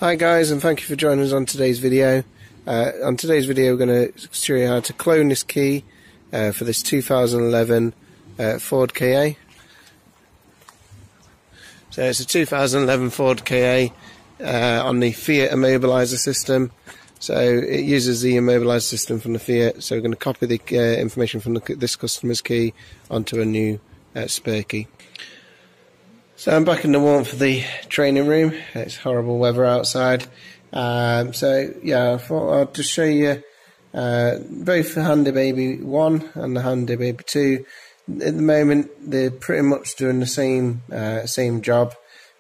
Hi guys, and thank you for joining us on today's video. On today's video we're going to show you how to clone this key for this 2011 Ford Ka. So it's a 2011 Ford Ka on the Fiat Immobilizer system. So it uses the immobilizer system from the Fiat, so we're going to copy the information from this customer's key onto a new spare key. So I'm back in the warmth of the training room. It's horrible weather outside. So yeah, I thought I'd just show you both the Handy Baby 1 and the Handy Baby 2. At the moment, they're pretty much doing the same job.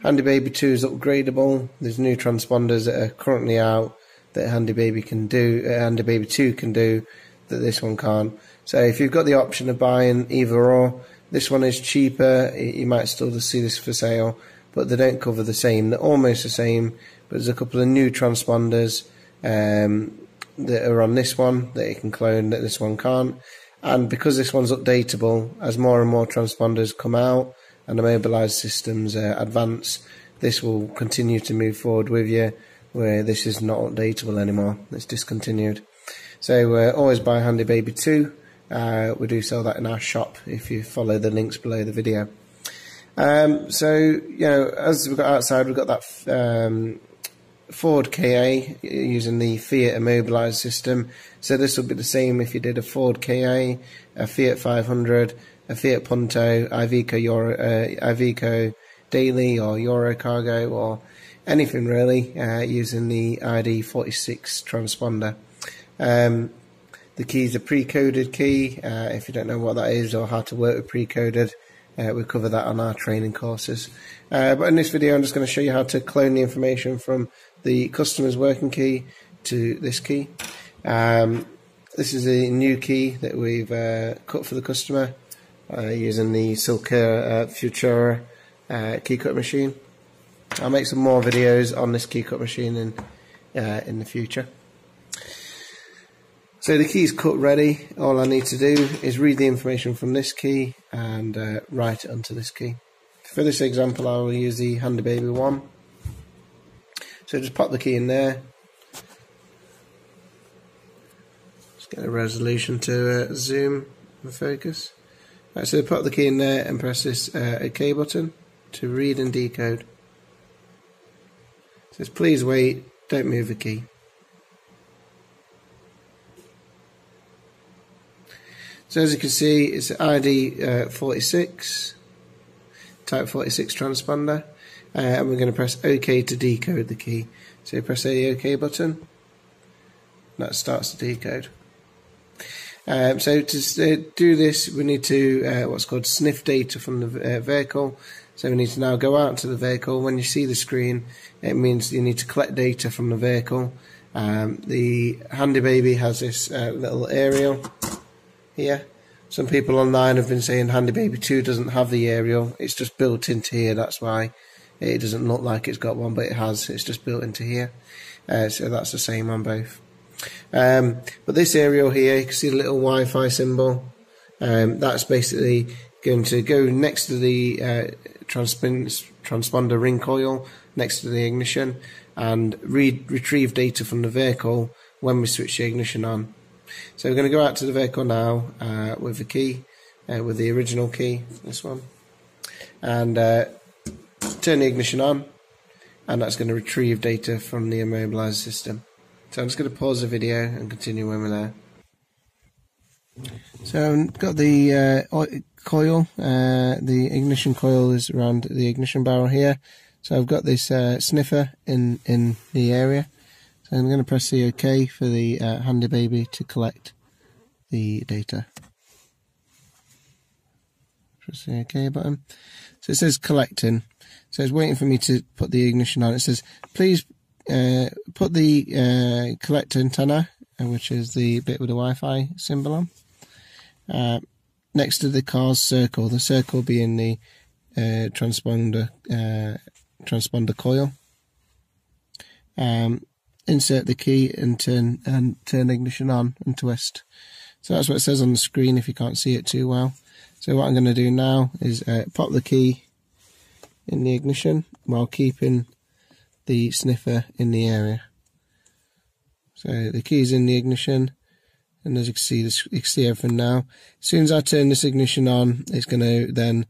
Handy Baby 2 is upgradable. There's new transponders that are currently out that Handy Baby can do. Handy Baby 2 can do that this one can't. So if you've got the option of buying either or, this one is cheaper. You might still just see this for sale, but they don't cover the same. They're almost the same, but there's a couple of new transponders that are on this one that you can clone that this one can't. And because this one's updatable, as more and more transponders come out and the mobilised systems advance, this will continue to move forward with you, where this is not updatable anymore. It's discontinued. So always buy Handy Baby 2. We do sell that in our shop if you follow the links below the video. So, you know, as we've got outside, we've got that Ford Ka using the Fiat Immobilizer system. So this will be the same if you did a Ford Ka, a Fiat 500, a Fiat Punto, Iveco Daily or Eurocargo or anything really, using the ID46 transponder. The key is a pre-coded key. If you don't know what that is or how to work with pre-coded, we cover that on our training courses. But in this video I'm just going to show you how to clone the information from the customer's working key to this key. This is a new key that we've cut for the customer using the Silka Futura key cut machine. I'll make some more videos on this key cut machine in the future. So the key is cut ready. All I need to do is read the information from this key and write it onto this key. For this example I will use the Handy Baby 1. So just pop the key in there. Just get a resolution to zoom and focus. Right, so pop the key in there and press this OK button to read and decode. It says please wait, don't move the key. So as you can see, it's an ID 46, type 46 transponder, and we're going to press OK to decode the key. So you press the OK button, that starts to decode. So to do this, we need to what's called sniff data from the vehicle. So we need to now go out to the vehicle. When you see the screen, it means you need to collect data from the vehicle. The Handy Baby has this little aerial here. Some people online have been saying Handy Baby 2 doesn't have the aerial. It's just built into here, that's why it doesn't look like it's got one, but it has. It's just built into here. So that's the same on both. But this aerial here, you can see the little Wi-Fi symbol. That's basically going to go next to the transponder ring coil, next to the ignition, and retrieve data from the vehicle when we switch the ignition on. So we're going to go out to the vehicle now with the key, with the original key, this one, and turn the ignition on, and that's going to retrieve data from the immobilizer system. So I'm just going to pause the video and continue when we're there. So I've got the coil, the ignition coil is around the ignition barrel here. So I've got this sniffer in the area. So I'm going to press the OK for the Handy Baby to collect the data. Press the OK button. So it says collecting. So it's waiting for me to put the ignition on. It says please put the collect antenna, which is the bit with the Wi-Fi symbol on, next to the car's circle. The circle being the transponder coil. Insert the key and turn ignition on and twist. So that's what it says on the screen if you can't see it too well. So what I'm going to do now is pop the key in the ignition while keeping the sniffer in the area. So the key's in the ignition, and as you can see, you can see everything now. As soon as I turn this ignition on, it's going to then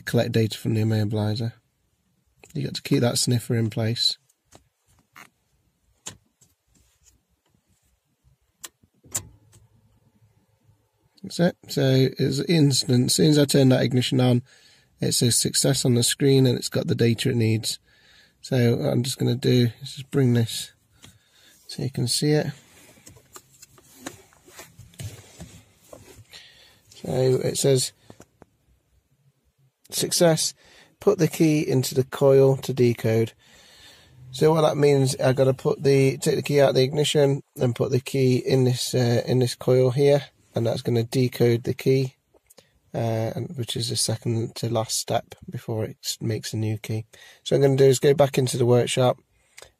collect data from the immobiliser. You've got to keep that sniffer in place. That's it. So it's instant. As soon as I turn that ignition on, it says success on the screen, and it's got the data it needs. So what I'm just going to do is just bring this so you can see it. So it says success, put the key into the coil to decode. So what that means, I've got to take the key out of the ignition and put the key in this coil here, and that's going to decode the key, which is the second to last step before it makes a new key. So what I'm going to do is go back into the workshop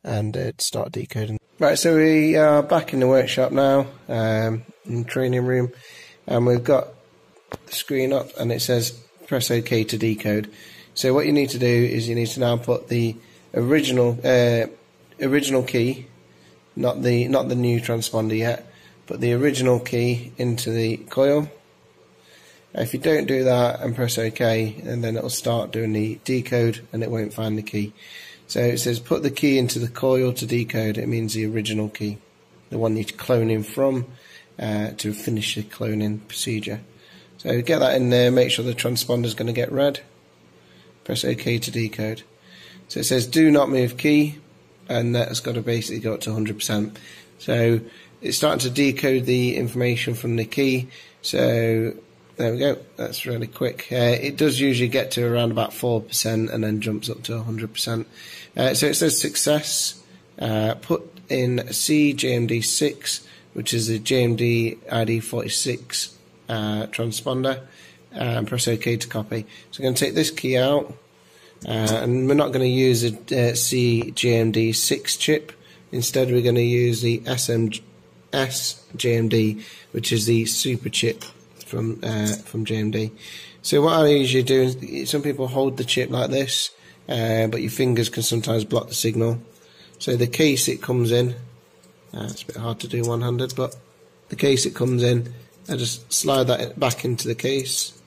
and start decoding. Right, so we are back in the workshop now, in the training room, and we've got the screen up and it says press OK to decode. So what you need to do is you need to now put the original key, not the new transponder yet, but the original key into the coil. If you don't do that and press OK, and then it'll start doing the decode and it won't find the key. So it says put the key into the coil to decode. It means the original key, the one you're cloning from, to finish the cloning procedure. So get that in there, make sure the transponder is going to get read. Press OK to decode. So it says do not move key, and that's got to basically go up to 100%. So it's starting to decode the information from the key. So there we go, that's really quick. It does usually get to around about 4% and then jumps up to 100%. So it says success, put in CJMD6, which is the JMD ID46 transponder, and press OK to copy. So I'm going to take this key out, and we're not going to use a CJMD6 chip. Instead we're going to use the SJMD, which is the super chip from JMD. So what I usually do is, some people hold the chip like this, but your fingers can sometimes block the signal. So the case it comes in, it's a bit hard to do one-handed, but the case it comes in, I just slide that back into the case,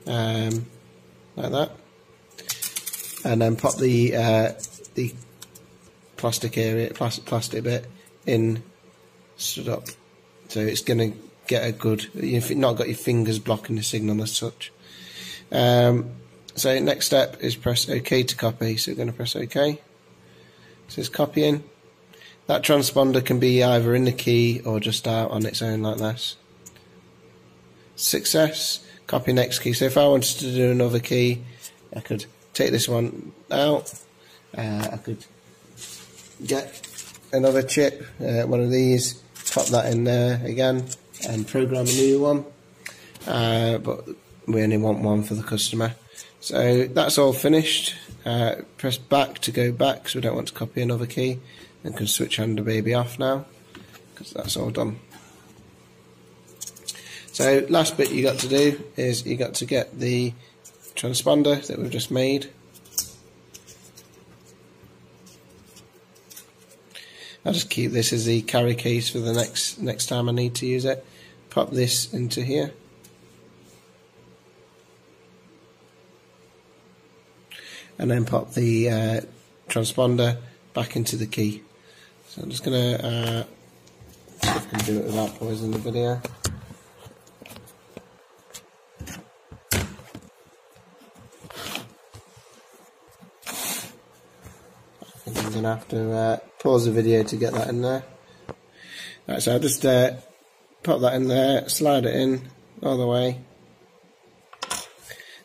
like that, and then pop the plastic bit in, stood up. So it's going to get a good, you've not got your fingers blocking the signal as such. So next step is press OK to copy. So we're going to press OK. It says copying. That transponder can be either in the key or just out on its own like this. Success, copy next key. So if I wanted to do another key, I could take this one out. I could get another chip, one of these, pop that in there again, and program a new one, but we only want one for the customer. So that's all finished. Press back to go back, so we don't want to copy another key, and can switch hand the baby off now, because that's all done. So last bit you got to do is you got to get the transponder that we've just made. I'll just keep this as the carry case for the next time I need to use it. Pop this into here. And then pop the transponder back into the key. So I'm just going to see if I can do it without pausing the video. I think I'm going to have to pause the video to get that in there. Right, so I'll just pop that in there, slide it in all the way.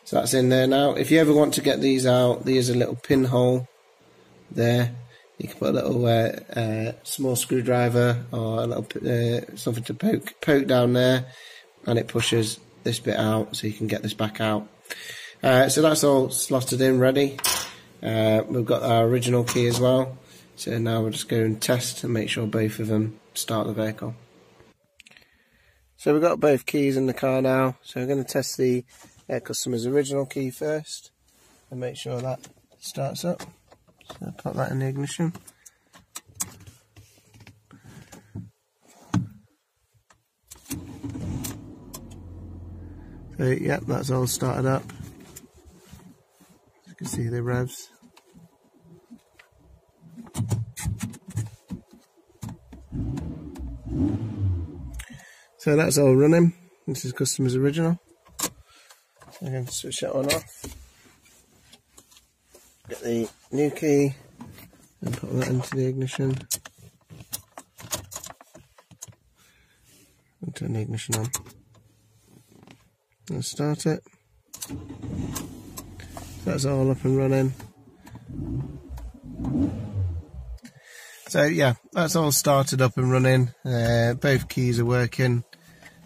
So that's in there now. If you ever want to get these out, there's a little pinhole there. You can put a little small screwdriver or a little something to poke down there, and it pushes this bit out, so you can get this back out. So that's all slotted in, ready. We've got our original key as well. So now we'll just go and test and make sure both of them start the vehicle. So we've got both keys in the car now. So we're going to test the customer's original key first and make sure that starts up. So put that in the ignition. So yep, that's all started up. You can see the revs. So that's all running. This is customer's original. So I'm going to switch that one off. Get the new key and put that into the ignition. And turn the ignition on. And start it. So that's all up and running. So yeah, that's all started up and running. Both keys are working.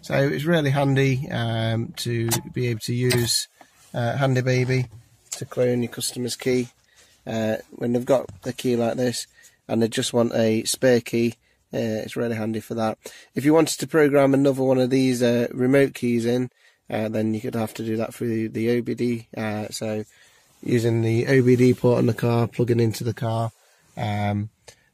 So it's really handy to be able to use Handy Baby to clone your customer's key. When they've got a key like this and they just want a spare key, it's really handy for that. If you wanted to program another one of these remote keys in, then you could have to do that through the OBD. So using the OBD port on the car, plugging into the car,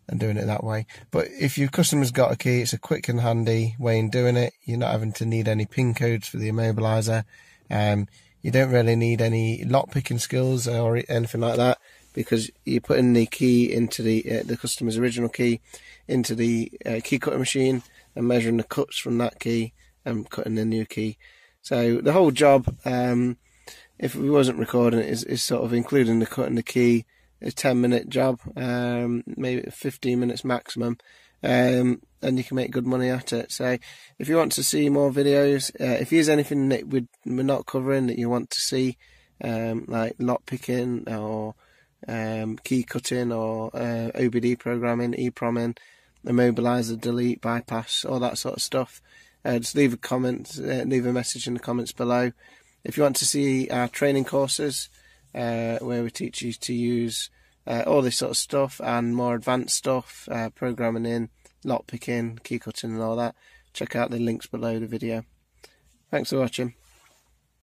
and doing it that way. But if your customer's got a key, it's a quick and handy way in doing it. You're not having to need any pin codes for the immobiliser. You don't really need any lock picking skills or anything like that, because you're putting the key into the customer's original key into the key cutter machine and measuring the cuts from that key and cutting the new key. So the whole job, if we wasn't recording it, is sort of including the cut and the key. A 10-minute job, maybe 15 minutes maximum, and you can make good money at it. So if you want to see more videos, if there's anything that we're not covering that you want to see, like lock picking or key cutting or OBD programming, EPROMing, immobiliser, delete, bypass, all that sort of stuff, just leave a comment, leave a message in the comments below. If you want to see our training courses, where we teach you to use all this sort of stuff and more advanced stuff, programming in, lock picking, key cutting and all that, check out the links below the video. Thanks for watching.